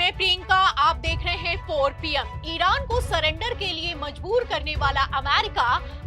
मैं प्रियंका, आप देख रहे हैं 4 PM। ईरान को सरेंडर के लिए मजबूर करने वाला अमेरिका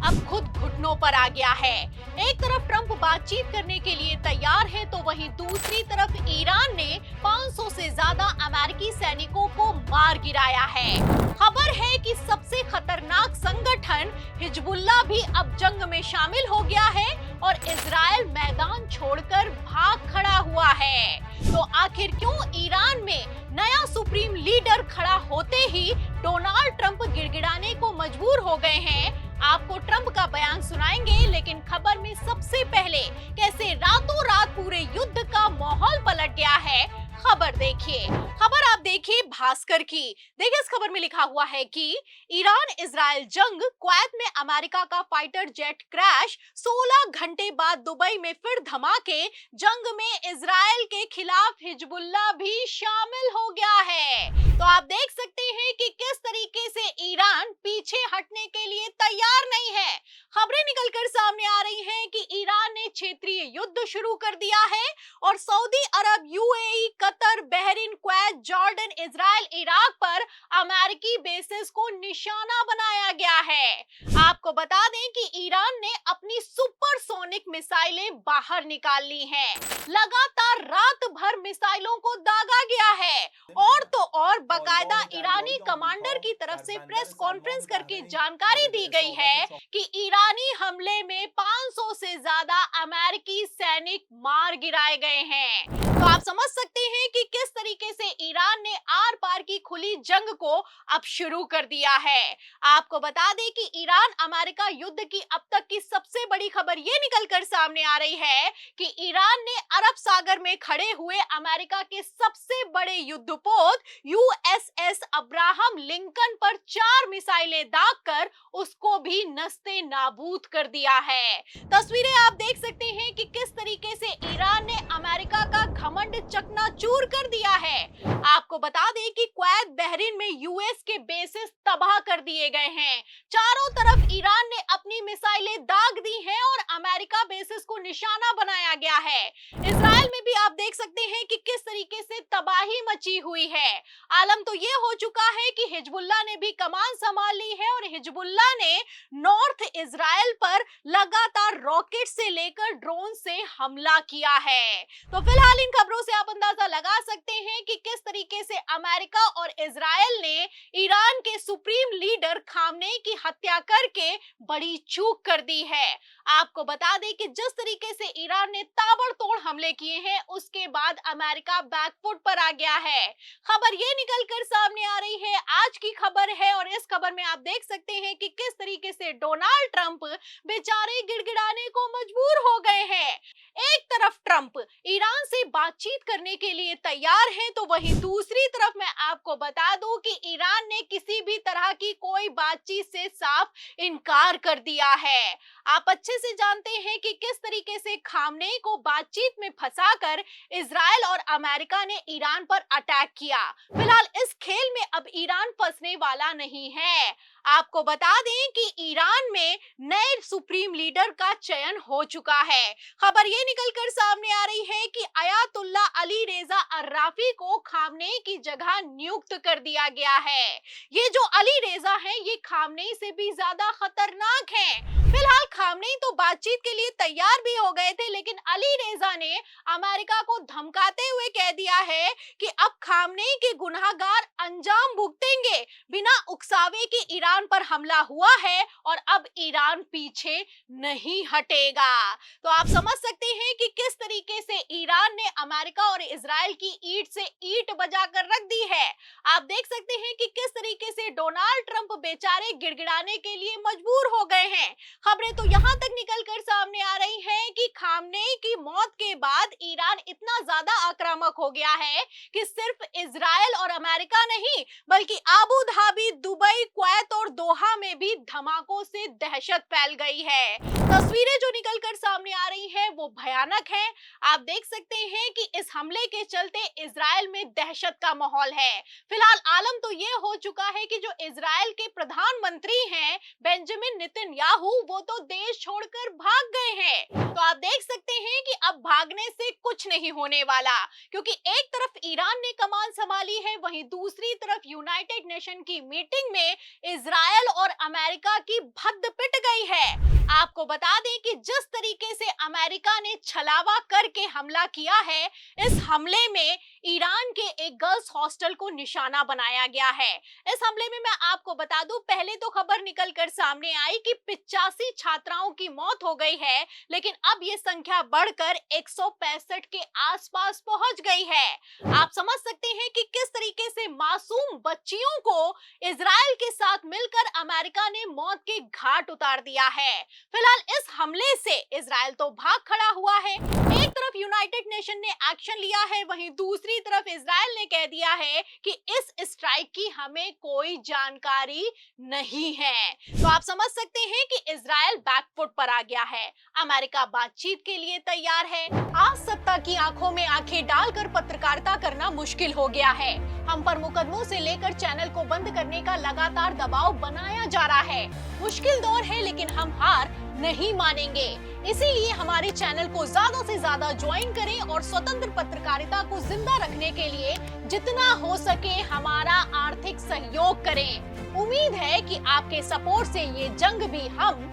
अब खुद घुटनों पर आ गया है। एक तरफ ट्रंप बातचीत करने के लिए तैयार है, तो वहीं दूसरी तरफ ईरान ने 500 से ज्यादा अमेरिकी सैनिकों को मार गिराया है। खबर है कि सबसे खतरनाक संगठन हिजबुल्लाह भी अब जंग में शामिल हो गया है और इजराइल मैदान छोड़कर भाग खड़ा हुआ है। तो आखिर क्यों ईरान में नया सुप्रीम लीडर खड़ा होते ही डोनाल्ड ट्रंप गिड़गिड़ाने को मजबूर हो गए हैं? आपको ट्रंप का बयान सुनाएंगे, लेकिन खबर में सबसे पहले कैसे रातों रात पूरे युद्ध का माहौल पलट गया है, खबर देखिए। खबर आप देखिए भास्कर की। देखिए इस खबर में लिखा हुआ है कि ईरान इजराइल जंग, कुवैत में अमेरिका का फाइटर जेट क्रैश, 16 घंटे बाद दुबई में फिर धमाके, जंग में इजराइल के खिलाफ हिजबुल्लाह भी शामिल हो गया है। तो आप देख सकते हैं कि किस तरीके से ईरान पीछे हटने के लिए तैयार नहीं है। खबरें निकलकर सामने आ रही हैं कि ईरान ने क्षेत्रीय युद्ध शुरू कर दिया है और Saudi Arab, UAE, Qatar, Bahrain, Kuwait, Jordan, Israel, Iraq पर अमेरिकी बेसिस को निशाना बनाया गया है। आपको बता दें कि ईरान ने अपनी सुपरसोनिक मिसाइलें बाहर निकाल ली हैं। लगातार रात भर मिसाइलों को दागा गया है और तो और बाकायदा ईरानी कमांडर की तरफ से प्रेस कॉन्फ्रेंस करके जानकारी दी गई है कि ईरानी हमले में 500 से ज्यादा अमेरिकी सैनिक मार गिराए गए हैं। तो आप समझ सकते हैं कि किस तरीके से ईरान ने आर पार की खुली जंग को अब शुरू कर दिया है। आपको बता दें कि ईरान अमेरिका युद्ध की अब तक की सबसे बड़ी खबर ये निकलकर सामने आ रही है कि ईरान ने अरब सागर में खड़े हुए अमेरिका के सबसे बड़े युद्धपोत यूएसएस अब्राहम लिंकन पर 4 मिसाइलें दागकर उसको भी नस्ते नाबूद कर दिया है। तस्वीरें आप देख सकते हैं कि किस तरीके से ईरान ने अमेरिका का घमंड चकनाचूर कर दिया है। आपको बता दें कि कुवैत, बहरीन में यूएस के बेसिस तबाह कर दिए गए हैं। चारों तरफ ईरान ने अपनी मिसाइलें दाग दी हैं और अमेरिका बेसिस को निशाना बनाया गया है। इजराइल में भी आप देख सकते हैं कि किस तरीके से तबाही मची हुई है। आलम तो ये हो चुका है कि हिजबुल्लाह ने भी कमान संभाल ली है और हिजबुल्लाह ने नॉर्थ इजराइल पर लगातार रॉकेट से लेकर ड्रोन से हमला किया है। तो फिलहाल इन खबरों से आप अंदाजा लगा सकते हैं कि किस तरीके से अमेरिका और इजराइल ने ईरान के सुप्रीम लीडर खामनेई की हत्या करके बड़ी चूक कर दी है। आपको बता दें कि जिस तरीके से ईरान ने ताबड़तोड़ हमले किए हैं, उसके बाद अमेरिका बैकफुट पर आ गया है। खबर ये निकलकर सामने आ रही है, आज की खबर है और इस खबर में आप देख सकते हैं कि किस तरीके से डोनाल्ड ट्रंप बेचारे गिड़गिड़ाने को मजबूर हो गए हैं। एक तरफ ट्रंप ईरान से बातचीत करने के लिए तैयार हैं, तो वहीं दूसरी तरफ मैं आपको बता दूं कि ईरान ने किसी भी तरह की कोई बातचीत से साफ इनकार कर दिया है। आप अच्छे से जानते हैं कि किस तरीके से खामनेई को बातचीत में फंसाकर इजराइल और अमेरिका ने ईरान पर अटैक किया। फिलहाल इस खेल में अब ईरान फंसने वाला नहीं है। आपको बता दें कि ईरान में नए सुप्रीम लीडर का चयन हो चुका है। खबर ये निकलकर सामने आ रही है कि अयातुल्ला अली रेजा अर्राफी को खामनेई की जगह नियुक्त कर दिया गया है। ये जो अली रेजा हैं, ये खामनेई से भी ज्यादा खतरनाक हैं। फिलहाल खामनेई तो बातचीत के लिए तैयार भी हो गए थे, लेकिन अली रेजा ने अमेरिका को धमकाते हुए कह दिया है कि अब खामनेई के गुनाहगार अंजाम भुगतेंगे। बिना उकसावे के ईरान पर हमला हुआ है और अब ईरान पीछे नहीं हटेगा। तो आप समझ सकते हैं कि किस तरीके से ईरान ने अमेरिका और इजराइल की ईंट से ईंट बजाकर रख दी है। आप देख सकते हैं कि किस तरीके से डोनाल्ड ट्रंप बेचारे गिड़गिड़ाने के लिए मजबूर हो गए हैं। खबरें तो यहाँ तक निकलकर सामने आ रही हैं कि खामनेई की मौत के बाद ईरान इतना ज्यादा आक्रामक हो गया है कि सिर्फ इजराइल और अमेरिका नहीं, बल्कि अबू धाबी, दुबई, कुवैत और दोहा में भी धमाकों से दहशत फैल गई है। तस्वीरें जो निकलकर सामने आ रही हैं वो भयानक हैं। आप देख सकते हैं कि इस हमले के चलते इजराइल में दहशत का माहौल है। फिलहाल आलम तो ये हो चुका है कि जो इजराइल के प्रधानमंत्री हैं बेंजामिन नेतन्याहू, वो तो देश छोड़कर भाग गए हैं। तो आप देख सकते हैं कि अब भागने से कुछ नहीं होने वाला, क्योंकि एक तरफ ईरान ने कमान संभाली है, वहीं दूसरी तरफ यूनाइटेड नेशन की मीटिंग में इजरायल और अमेरिका की भद्द पिट गई है। आपको बता दें कि जिस तरीके से अमेरिका ने छलावा करके हमला किया है, इस हमले में ईरान के एक गर्ल्स हॉस्टल को निशाना बनाया गया है। इस हमले में मैं आपको बता दूं, पहले तो खबर निकलकर सामने आई कि 85 छात्राओं की मौत हो गई है, लेकिन अब ये संख्या बढ़कर 165 के आसपास पहुंच गई है। आप समझ सकते हैं कि किस तरीके से मासूम बच्चियों को इजराइल के साथ मिलकर अमेरिका ने मौत के घाट उतार दिया है। फिलहाल इस हमले से इजराइल तो भाग खड़ा हुआ है। एक तरफ यूनाइटेड नेशन ने एक्शन लिया है, वहीं दूसरी तरफ इजराइल ने कह दिया है कि इस स्ट्राइक की हमें कोई जानकारी नहीं है। तो आप समझ सकते हैं कि इजराइल बैकफुट पर आ गया है। अमेरिका बातचीत के लिए तैयार है। आज सत्ता की आंखों में आंखें डालकर पत्रकारिता करना मुश्किल हो गया है। हम पर मुकदमों से लेकर चैनल को बंद करने का लगातार दबाव बनाया जा रहा है। मुश्किल दौर है, लेकिन हम हार नहीं मानेंगे। इसीलिए हमारे चैनल को ज्यादा से ज्यादा ज्वाइन करें और स्वतंत्र पत्रकारिता को जिंदा रखने के लिए जितना हो सके हमारा आर्थिक सहयोग करें। उम्मीद है कि आपके सपोर्ट से ये जंग भी हम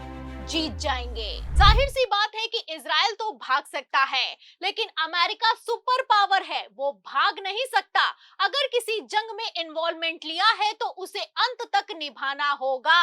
जीत जाएंगे। जाहिर सी बात है कि इजराइल तो भाग सकता है, लेकिन अमेरिका सुपर पावर है, वो भाग नहीं सकता। अगर किसी जंग में इन्वॉल्वमेंट लिया है तो उसे अंत तक निभाना होगा।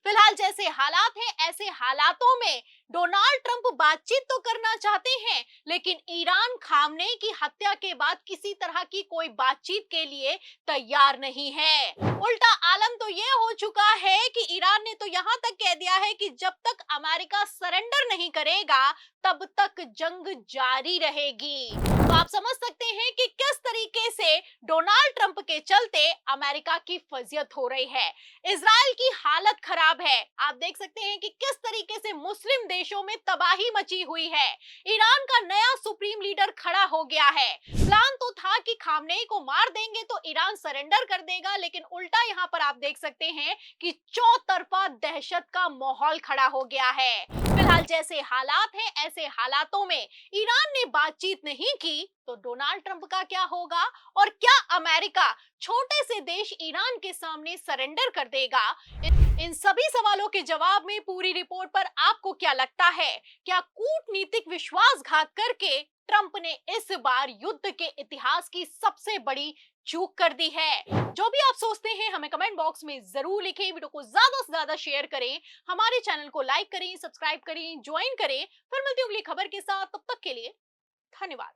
फिलहाल जैसे हालात हैं, ऐसे हालातों में डोनाल्ड ट्रंप बातचीत तो करना चाहते हैं, लेकिन ईरान खामनेई की हत्या के बाद किसी तरह की कोई बातचीत के लिए तैयार नहीं है। उल्टा आलम तो ये हो चुका है कि ईरान ने तो यहाँ तक कह दिया है कि जब तक अमेरिका सरेंडर नहीं करेगा तब तक जंग जारी रहेगी। तो आप समझ सकते हैं कि किस तरीके से डोनाल्ड ट्रंप के चलते अमेरिका की फजीयत हो रही है। इजराइल की हालत खराब है। आप देख सकते हैं कि किस तरीके से मुस्लिम देशों में तबाही मची हुई है। ईरान का नया सुप्रीम लीडर खड़ा हो गया है। प्लान तो था कि खामनेई को मार देंगे तो ईरान सरेंडर कर देगा, लेकिन उल्टा यहाँ पर आप देख सकते हैं कि चौतरफा दहशत का माहौल खड़ा हो गया है। फिलहाल जैसे हालात हैं, ऐसे हालातों में ईरान ने बातचीत नहीं की तो डोनाल्ड ट्रंप का क्या होगा, और क्या अमेरिका छोटे से देश ईरान के सामने सरेंडर कर देगा? इन सभी सवालों के जवाब में पूरी रिपोर्ट पर आपको क्या लगता है? क्या कूटनीतिक विश्वासघात करके ट्रंप ने इस बार युद्ध के इतिहास की सबसे बड़ी चूक कर दी है? जो भी आप सोचते हैं हमें कमेंट बॉक्स में जरूर लिखें। वीडियो को ज्यादा से ज्यादा शेयर करें, हमारे चैनल को लाइक करें, सब्सक्राइब करें, ज्वाइन करें। फिर मिलती हूँ अगली खबर के साथ, तब तक के लिए धन्यवाद।